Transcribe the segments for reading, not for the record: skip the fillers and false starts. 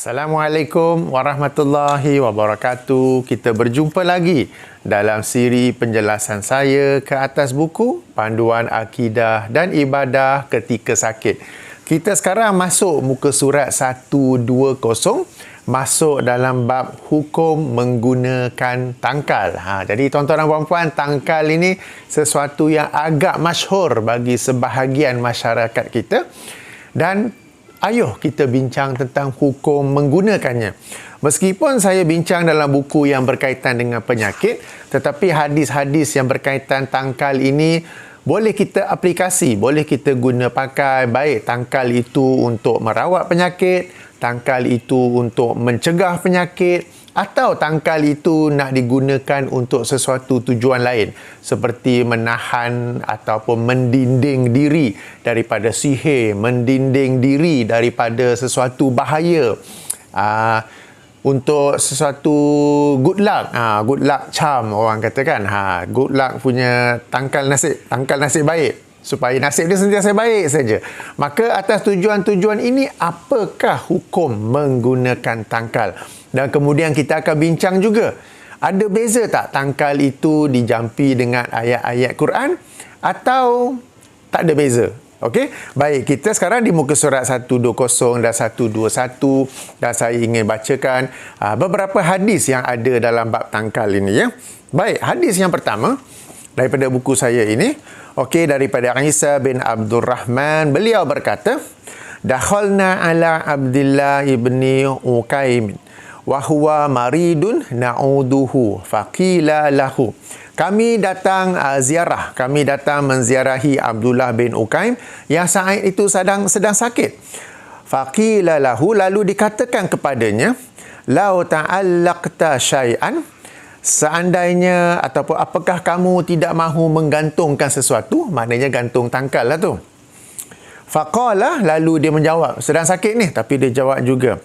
Assalamualaikum warahmatullahi wabarakatuh. Kita berjumpa lagi dalam siri penjelasan saya ke atas buku Panduan Akidah dan Ibadah Ketika Sakit. Kita sekarang masuk muka surat 120, masuk dalam bab hukum menggunakan tangkal. Jadi tuan-tuan dan puan-puan, tangkal ini sesuatu yang agak masyhur bagi sebahagian masyarakat kita. Dan ayuh kita bincang tentang hukum menggunakannya. Meskipun saya bincang dalam buku yang berkaitan dengan penyakit, tetapi hadis-hadis yang berkaitan tangkal ini boleh kita aplikasi, boleh kita guna pakai. Baik tangkal itu untuk merawat penyakit, tangkal itu untuk mencegah penyakit, atau tangkal itu nak digunakan untuk sesuatu tujuan lain, seperti menahan ataupun mendinding diri daripada sihir, mendinding diri daripada sesuatu bahaya, untuk sesuatu good luck, good luck charm orang katakan, good luck punya tangkal nasib baik, supaya nasib dia sentiasa baik saja. Maka atas tujuan-tujuan ini, apakah hukum menggunakan tangkal? Dan kemudian kita akan bincang juga, ada beza tak tangkal itu dijampi dengan ayat-ayat Quran atau tak ada beza? Okey, baik, kita sekarang di muka surat 120 dan 121, dan saya ingin bacakan beberapa hadis yang ada dalam bab tangkal ini, ya. Baik, hadis yang pertama daripada buku saya ini, okey, daripada Isa bin Abdul Rahman, beliau berkata, dakhalna ala Abdullah ibni Uqaim wa huwa maridun na'uduhu faqila lahu. Kami datang ziarah, kami datang menziarahi Abdullah bin Uqaim yang saat itu sedang sakit. Faqila lahu, lalu dikatakan kepadanya, lau ta'allaqta syai'an, seandainya ataupun apakah kamu tidak mahu menggantungkan sesuatu, maknanya gantung tangkal lah tu. Faqala, lalu dia menjawab, sedang sakit ni, tapi dia jawab juga,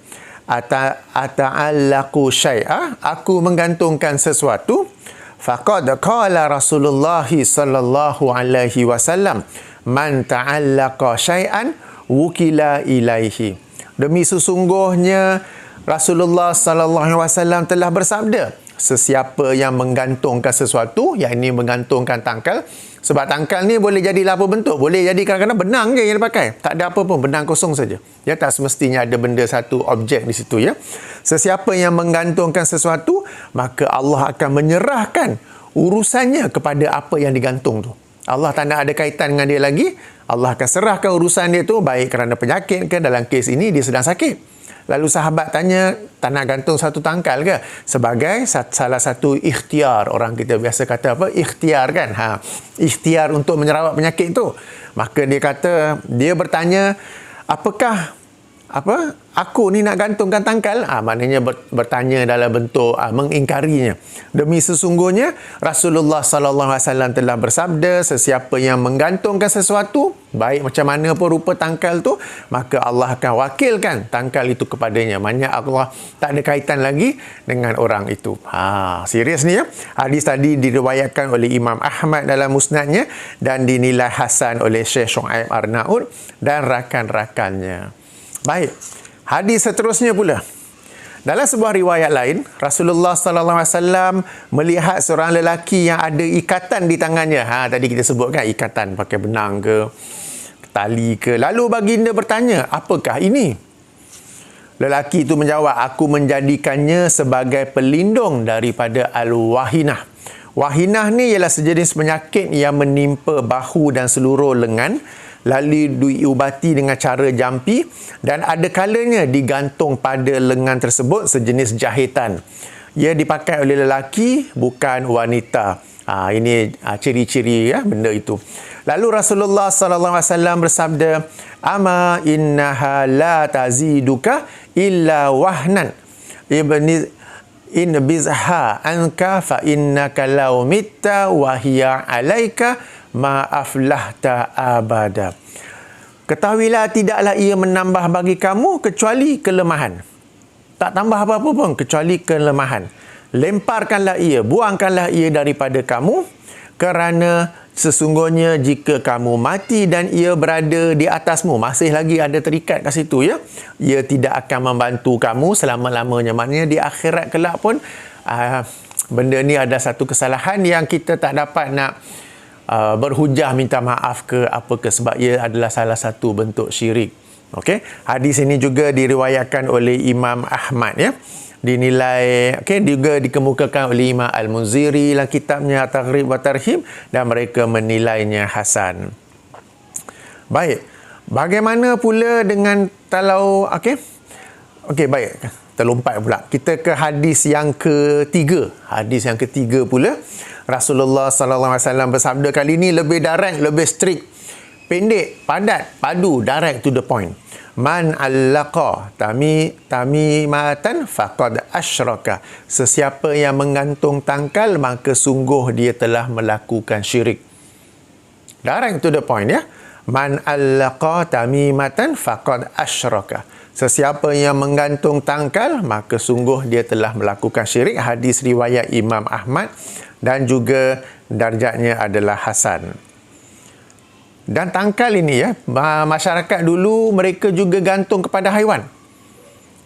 ata'allaqu syai'a, aku menggantungkan sesuatu. Faqad qala Rasulullah sallallahu alaihi wasallam, man ta'allaqa syai'an wukila ilaihi. Demi sesungguhnya Rasulullah sallallahu alaihi wasallam telah bersabda, sesiapa yang menggantungkan sesuatu, yang ini menggantungkan tangkal. Sebab tangkal ni boleh jadi apa bentuk? Boleh jadi kadang-kadang benang je yang dipakai. Tak ada apa pun, benang kosong saja. Ya, tak semestinya ada benda satu objek di situ, ya. Sesiapa yang menggantungkan sesuatu, maka Allah akan menyerahkan urusannya kepada apa yang digantung tu. Allah tak nak ada kaitan dengan dia lagi. Allah akan serahkan urusan dia tu, baik kerana penyakit ke, dalam kes ini dia sedang sakit. Lalu sahabat tanya, tak nak gantung satu tangkal ke? Sebagai salah satu ikhtiar. Orang kita biasa kata apa? Ikhtiar kan? Ikhtiar untuk menyerap penyakit tu. Maka dia kata, dia bertanya, apakah aku ni nak gantungkan tangkal? Maknanya bertanya dalam bentuk mengingkarinya. Demi sesungguhnya Rasulullah sallallahu alaihi wasallam telah bersabda, sesiapa yang menggantungkan sesuatu, baik macam mana pun rupa tangkal tu, maka Allah akan wakilkan tangkal itu kepadanya. Maknanya Allah tak ada kaitan lagi dengan orang itu. Serius ni, ya. Hadis tadi diriwayatkan oleh Imam Ahmad dalam musnadnya dan dinilai hasan oleh Syekh Shu'aib Arnaud dan rakan-rakannya. Baik, hadis seterusnya pula. Dalam sebuah riwayat lain, Rasulullah sallallahu alaihi wasallam melihat seorang lelaki yang ada ikatan di tangannya. Tadi kita sebutkan ikatan pakai benang ke, tali ke. Lalu baginda bertanya, apakah ini? Lelaki itu menjawab, aku menjadikannya sebagai pelindung daripada al-wahinah. Wahinah ni ialah sejenis penyakit yang menimpa bahu dan seluruh lengan, lalu diubati dengan cara jampi, dan ada kalanya digantung pada lengan tersebut sejenis jahitan. Ia dipakai oleh lelaki, bukan wanita. Ini ciri-ciri, ya, benda itu. Lalu Rasulullah sallallahu alaihi wasallam bersabda, ama innaha la taziduka illa wahnan in bizha anka fa innaka law mitta wa hiya alaika ma aflahta abada. Ketahuilah tidaklah ia menambah bagi kamu kecuali kelemahan. Tak tambah apa-apa pun kecuali kelemahan. Lemparkanlah ia, buangkanlah ia daripada kamu, kerana sesungguhnya jika kamu mati dan ia berada di atasmu, masih lagi ada terikat kat situ ya, ia tidak akan membantu kamu selama-lamanya. Maknanya di akhirat kelak pun benda ni ada satu kesalahan yang kita tak dapat nak berhujah minta maaf ke apa ke, sebab ia adalah salah satu bentuk syirik. Okey, hadis ini juga diriwayatkan oleh Imam Ahmad ya. Dinilai juga dikemukakan oleh Imam Al-Munziri dalam kitabnya Targhib wa Tarhib, dan mereka menilainya hasan. Baik. Bagaimana pula dengan kalau okey baik. Terlompat pula. Kita ke hadis yang ketiga. Hadis yang ketiga pula, Rasulullah sallallahu alaihi wasallam bersabda, kali ini lebih direct, lebih strict. Pendek, padat, padu, direct to the point. Man allaqa tamimatan faqad asyraka. Sesiapa yang menggantung tangkal, maka sungguh dia telah melakukan syirik. Direct to the point ya. Man allaqa tamimatan faqad asyraka. Sesiapa yang menggantung tangkal, maka sungguh dia telah melakukan syirik. Hadis riwayat Imam Ahmad dan juga darjatnya adalah hasan. Dan tangkal ini ya, masyarakat dulu mereka juga gantung kepada haiwan.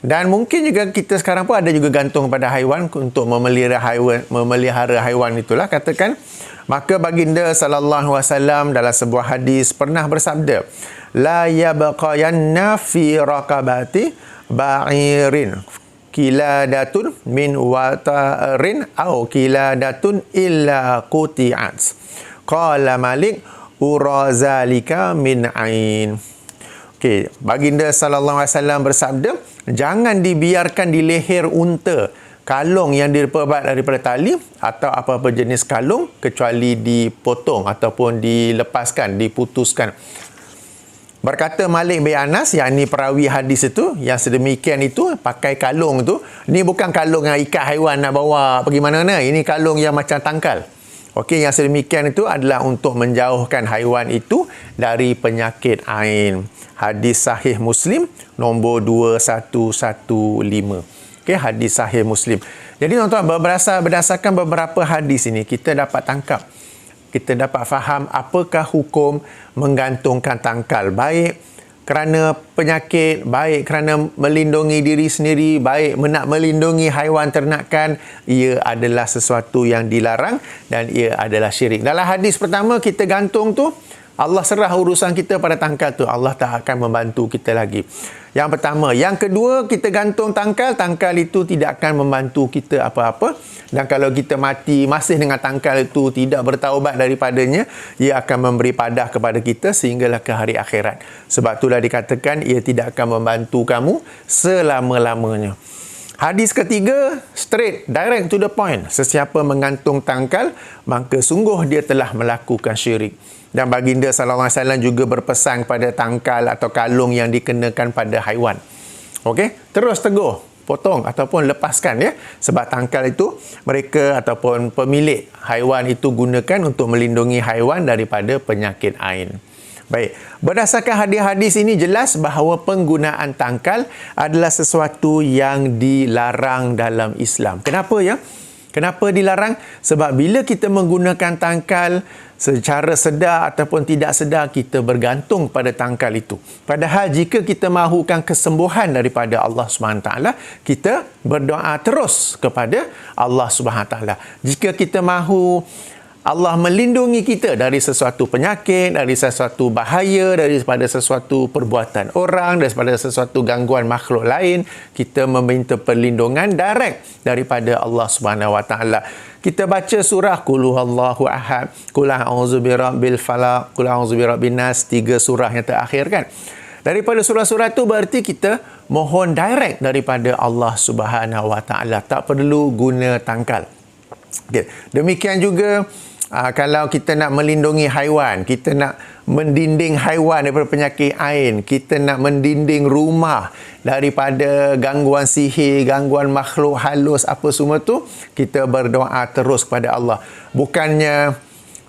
Dan mungkin juga kita sekarang pun ada juga gantung kepada haiwan untuk memelihara haiwan itulah katakan. Maka baginda sallallahu alaihi wasallam dalam sebuah hadis pernah bersabda, la yabqayanna fi raqabati ba'irin kiladatun min watarin au kiladatun illa quti'at. Qala Malik urazalika min ain. Okey, baginda sallallahu alaihi wasallam bersabda, jangan dibiarkan di leher unta kalung yang diperbuat daripada tali atau apa-apa jenis kalung kecuali dipotong ataupun dilepaskan, diputuskan. Berkata Malik bin Anas, yakni perawi hadis itu, yang sedemikian itu pakai kalung tu, ni bukan kalung yang ikat haiwan nak bawa pergi mana-mana, ini kalung yang macam tangkal. Okey, yang sedemikian itu adalah untuk menjauhkan haiwan itu dari penyakit ain. Hadis sahih Muslim nombor 2115. Okey, hadis sahih Muslim. Jadi tuan-tuan, berdasarkan beberapa hadis ini, kita dapat tangkap, kita dapat faham apakah hukum menggantungkan tangkal, baik kerana penyakit, baik kerana melindungi diri sendiri, baik nak melindungi haiwan ternakan, ia adalah sesuatu yang dilarang dan ia adalah syirik. Dalam hadis pertama, kita gantung tu, Allah serah urusan kita pada tangkal tu, Allah tak akan membantu kita lagi. Yang pertama. Yang kedua, kita gantung tangkal itu tidak akan membantu kita apa-apa. Dan kalau kita mati masih dengan tangkal itu, tidak bertaubat daripadanya, ia akan memberi padah kepada kita sehinggalah ke hari akhirat. Sebab itulah dikatakan ia tidak akan membantu kamu selama-lamanya. Hadis ketiga, straight, direct to the point. Sesiapa menggantung tangkal, maka sungguh dia telah melakukan syirik. Dan baginda sallallahu alaihi wasallam juga berpesan kepada tangkal atau kalung yang dikenakan pada haiwan. Okey, terus teguh, potong ataupun lepaskan ya. Sebab tangkal itu mereka ataupun pemilik haiwan itu gunakan untuk melindungi haiwan daripada penyakit ain. Baik, berdasarkan hadis-hadis ini jelas bahawa penggunaan tangkal adalah sesuatu yang dilarang dalam Islam. Kenapa ya? Kenapa dilarang? Sebab bila kita menggunakan tangkal secara sedar ataupun tidak sedar, kita bergantung pada tangkal itu. Padahal jika kita mahukan kesembuhan daripada Allah SWT, kita berdoa terus kepada Allah SWT. Jika kita mahu Allah melindungi kita dari sesuatu penyakit, dari sesuatu bahaya, daripada sesuatu perbuatan orang, daripada sesuatu gangguan makhluk lain, kita meminta perlindungan direct daripada Allah Subhanahu Wa Taala. Kita baca surah Qul Huwallahu Ahad, Qul A'udzu Birabbil Falaq, Qul A'udzu Birabbin Nas, 3 surah yang terakhir kan. Daripada surah-surah itu berarti kita mohon direct daripada Allah Subhanahu Wa Taala, tak perlu guna tangkal. Okay. Demikian juga kalau kita nak melindungi haiwan, kita nak mendinding haiwan daripada penyakit ain, kita nak mendinding rumah daripada gangguan sihir, gangguan makhluk halus, apa semua tu, kita berdoa terus kepada Allah. Bukannya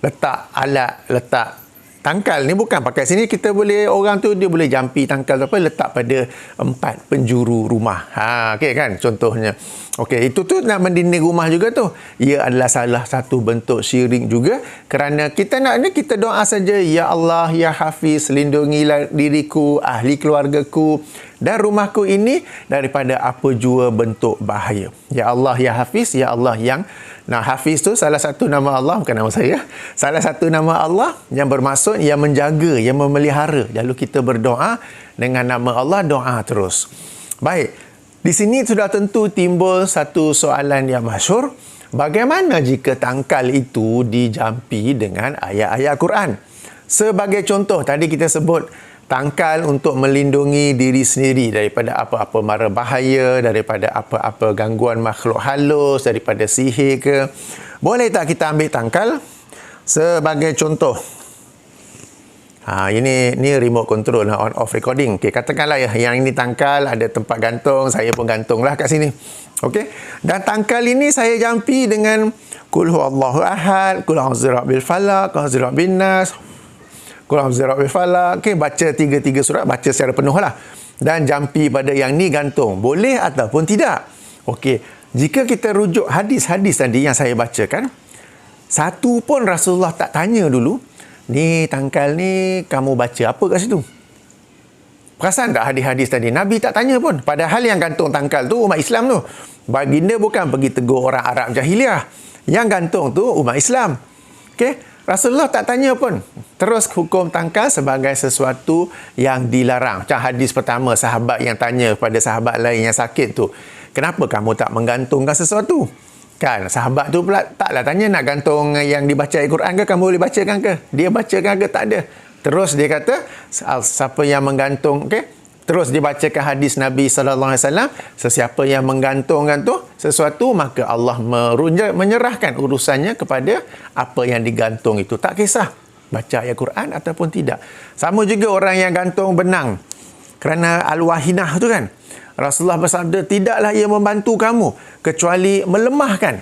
letak alat, letak tangkal ni bukan pakai sini, kita boleh, orang tu dia boleh jampi tangkal tu apa, letak pada 4 penjuru rumah. Okey kan, contohnya. Okey, itu tu nak mendinding rumah juga tu. Ia adalah salah satu bentuk syirik juga, kerana kita nak ni, kita doa saja, ya Allah, ya Hafiz, lindungilah diriku, ahli keluargaku dan rumahku ini daripada apa jua bentuk bahaya. Ya Allah, ya Hafiz, ya Allah yang... Nah, Hafiz tu salah satu nama Allah, bukan nama saya. Salah satu nama Allah yang bermaksud yang menjaga, yang memelihara. Lalu kita berdoa dengan nama Allah, doa terus. Baik, di sini sudah tentu timbul satu soalan yang masyhur. Bagaimana jika tangkal itu dijampi dengan ayat-ayat Quran? Sebagai contoh, tadi kita sebut tangkal untuk melindungi diri sendiri daripada apa-apa mara bahaya, daripada apa-apa gangguan makhluk halus, daripada sihir ke. Boleh tak kita ambil tangkal sebagai contoh? Ini remote control, on off recording. Okay, katakanlah yang ini tangkal, ada tempat gantung, saya pun gantunglah kat sini. Okey. Dan tangkal ini saya jampi dengan Qul huwallahu ahad, Qul a'udzu birabbil falaq, Qul a'udzu birabbin nas, Qul a'udzu birabbil falaq. Okey, baca 3 surat, baca secara penuh lah. Dan jampi pada yang ni gantung. Boleh ataupun tidak. Okey, jika kita rujuk hadis-hadis tadi yang saya bacakan, satu pun Rasulullah tak tanya dulu, ni tangkal ni kamu baca apa kat situ? Perasan tak hadis-hadis tadi? Nabi tak tanya pun. Padahal yang gantung tangkal tu umat Islam tu. Baginda bukan pergi tegur orang Arab jahiliah. Yang gantung tu umat Islam. Okey? Rasulullah tak tanya pun. Terus hukum tangkal sebagai sesuatu yang dilarang. Macam hadis pertama, sahabat yang tanya pada sahabat lain yang sakit tu, kenapa kamu tak menggantungkan sesuatu? Kan, sahabat tu pula taklah tanya nak gantung yang dibaca Al-Quran ke, kamu boleh bacakan ke? Dia bacakan ke? Tak ada. Terus dia kata, siapa yang menggantung, okey? Terus dia bacakan hadis Nabi SAW, sesiapa yang menggantungkan tu sesuatu, maka Allah menyerahkan urusannya kepada apa yang digantung itu. Tak kisah baca ayat Quran ataupun tidak. Sama juga orang yang gantung benang. Kerana al-wahinah tu kan, Rasulullah bersabda, tidaklah ia membantu kamu kecuali melemahkan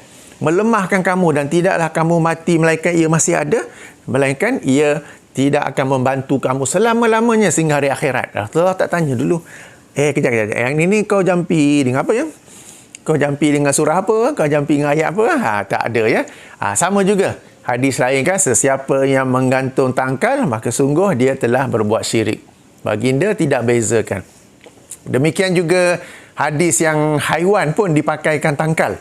kamu, dan tidaklah kamu mati melainkan ia masih ada, melainkan ia tidak akan membantu kamu selama-lamanya sehingga hari akhirat. Rasulullah tak tanya dulu, kejap, yang ini kau jampi dengan apa ya? Kau jampi dengan surah apa? Kau jampi dengan ayat apa? Tak ada ya. Sama juga hadis lain kan, sesiapa yang menggantung tangkal, maka sungguh dia telah berbuat syirik. Baginda tidak bezakan. Demikian juga hadis yang haiwan pun dipakaikan tangkal.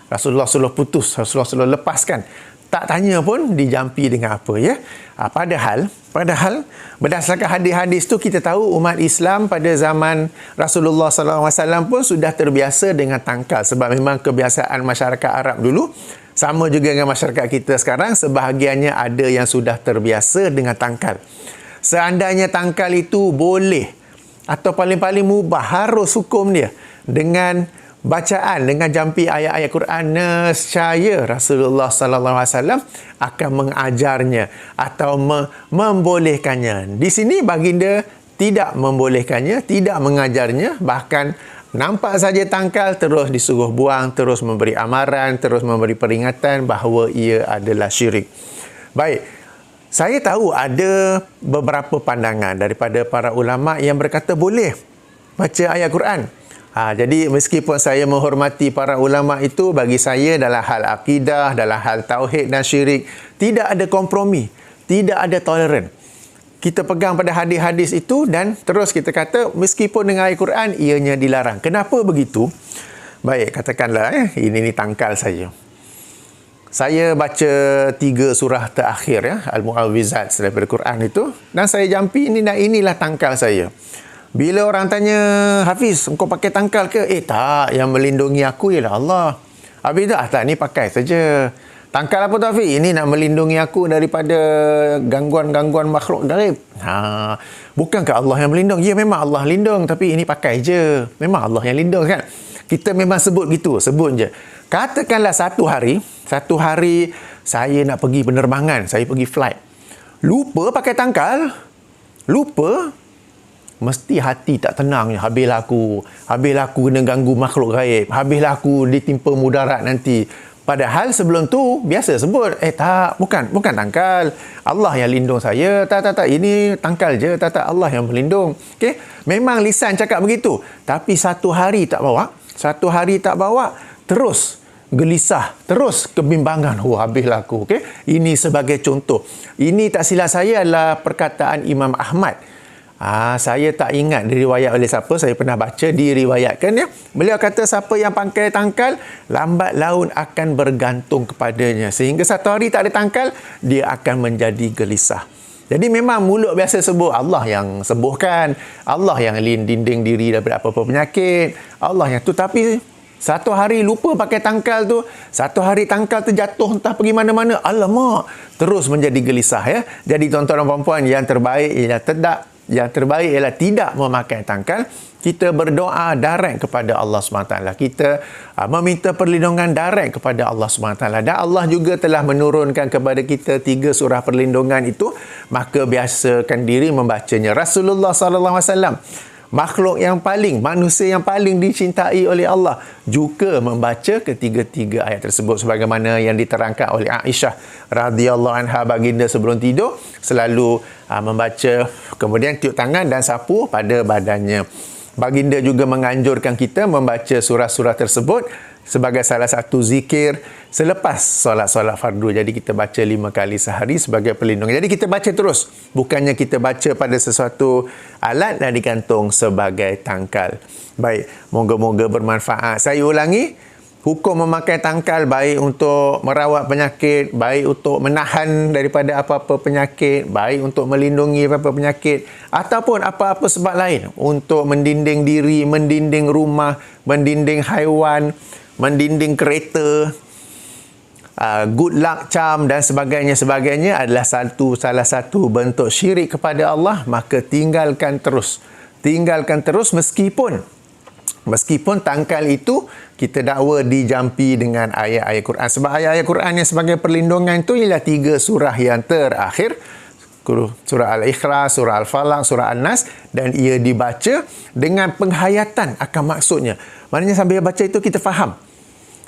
Rasulullah suruh putus, Rasulullah suruh lepaskan. Tak tanya pun dijampi dengan apa ya. Padahal berdasarkan hadis-hadis tu kita tahu umat Islam pada zaman Rasulullah SAW pun sudah terbiasa dengan tangkal, sebab memang kebiasaan masyarakat Arab dulu. Sama juga dengan masyarakat kita sekarang, sebahagiannya ada yang sudah terbiasa dengan tangkal. Seandainya tangkal itu boleh atau paling-paling mubah, harus hukum dia dengan bacaan, dengan jampi ayat-ayat Quran, nescaya Rasulullah SAW akan mengajarnya atau membolehkannya. Di sini baginda tidak membolehkannya, tidak mengajarnya, bahkan nampak saja tangkal terus disuruh buang, terus memberi amaran, terus memberi peringatan bahawa ia adalah syirik. Baik, saya tahu ada beberapa pandangan daripada para ulama yang berkata boleh baca ayat Quran. Jadi meskipun saya menghormati para ulama itu, bagi saya dalam hal akidah, dalam hal tauhid dan syirik, tidak ada kompromi, tidak ada toleran. Kita pegang pada hadis-hadis itu dan terus kita kata meskipun dengan ayat Quran ianya dilarang. Kenapa begitu? Baik, katakanlah ini tangkal saja. Saya baca 3 surah terakhir ya, Al-Mu'awwizat daripada Quran itu, dan saya jampi ini, dan inilah tangkal saya. Bila orang tanya, Hafiz, engkau pakai tangkal ke? Tak, yang melindungi aku ialah Allah. Habis tu, tak, ni pakai saja. Tangkal apa tu, Hafiz? Ini nak melindungi aku daripada gangguan-gangguan makhluk gaib. Bukankah Allah yang melindung? Ya, memang Allah lindung, tapi ini pakai je. Memang Allah yang lindung kan? Kita memang sebut gitu, sebut je. Katakanlah satu hari saya nak pergi penerbangan, saya pergi flight. Lupa pakai tangkal. Lupa. Mesti hati tak tenangnya. Habislah aku kena ganggu makhluk gaib. Habislah aku ditimpa mudarat nanti. Padahal sebelum tu biasa sebut, tak, bukan tangkal. Allah yang lindung saya. Tak, ini tangkal je. Tak, Allah yang melindung. Okey, memang lisan cakap begitu. Tapi satu hari tak bawa, terus gelisah, terus kebimbangan. Habislah aku. Okey, ini sebagai contoh. Ini tak silap saya adalah perkataan Imam Ahmad. Saya tak ingat diriwayat oleh siapa, saya pernah baca diriwayatkan ya. Beliau kata siapa yang pakai tangkal, lambat laun akan bergantung kepadanya. Sehingga satu hari tak ada tangkal, dia akan menjadi gelisah. Jadi memang mulut biasa sebut Allah yang sembuhkan, Allah yang linding diri daripada apa-apa penyakit, Allah yang tu. Tapi satu hari lupa pakai tangkal tu, satu hari tangkal tu jatuh entah pergi mana-mana, alamak, terus menjadi gelisah ya. Jadi tuan-tuan dan puan-puan, yang terbaik ialah tidak memakai tangkal. Kita berdoa direct kepada Allah SWT. Kita meminta perlindungan direct kepada Allah SWT. Dan Allah juga telah menurunkan kepada kita 3 surah perlindungan itu. Maka biasakan diri membacanya. Rasulullah SAW, makhluk yang paling, manusia yang paling dicintai oleh Allah, juga membaca ketiga-tiga ayat tersebut sebagaimana yang diterangkan oleh Aisyah radhiyallahu anha. Baginda sebelum tidur selalu membaca, kemudian tiup tangan dan sapu pada badannya. Baginda juga menganjurkan kita membaca surah-surah tersebut sebagai salah satu zikir selepas solat-solat fardu. Jadi kita baca 5 kali sehari sebagai perlindungan. Jadi kita baca terus, bukannya kita baca pada sesuatu alat dan digantung sebagai tangkal. Baik, moga-moga bermanfaat. Saya ulangi, hukum memakai tangkal baik untuk merawat penyakit, baik untuk menahan daripada apa-apa penyakit, baik untuk melindungi apa-apa penyakit, ataupun apa-apa sebab lain, untuk mendinding diri, mendinding rumah, mendinding haiwan, mendinding kereta, good luck charm dan sebagainya adalah salah satu bentuk syirik kepada Allah. Maka tinggalkan terus meskipun tangkal itu kita dakwa dijampi dengan ayat-ayat Quran. Sebab ayat-ayat Quran yang sebagai perlindungan itu ialah 3 surah yang terakhir, surah Al-Ikhlas, surah Al-Falaq, surah Al-Nas, dan ia dibaca dengan penghayatan akan maksudnya. Maknanya sambil baca itu kita faham.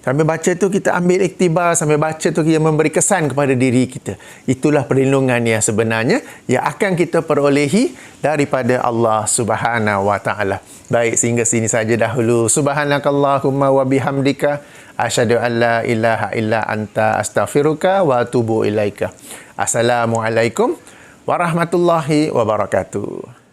Sambil baca itu kita ambil iktibar, sambil baca itu kita memberi kesan kepada diri kita. Itulah perlindungan yang sebenarnya yang akan kita perolehi daripada Allah Subhanahu wa taala. Baik, sehingga sini saja dahulu. Subhanakallahumma wa bihamdika asyhadu an la ilaha illa anta astaghfiruka wa atubu ilaika. Assalamualaikum warahmatullahi wabarakatuh.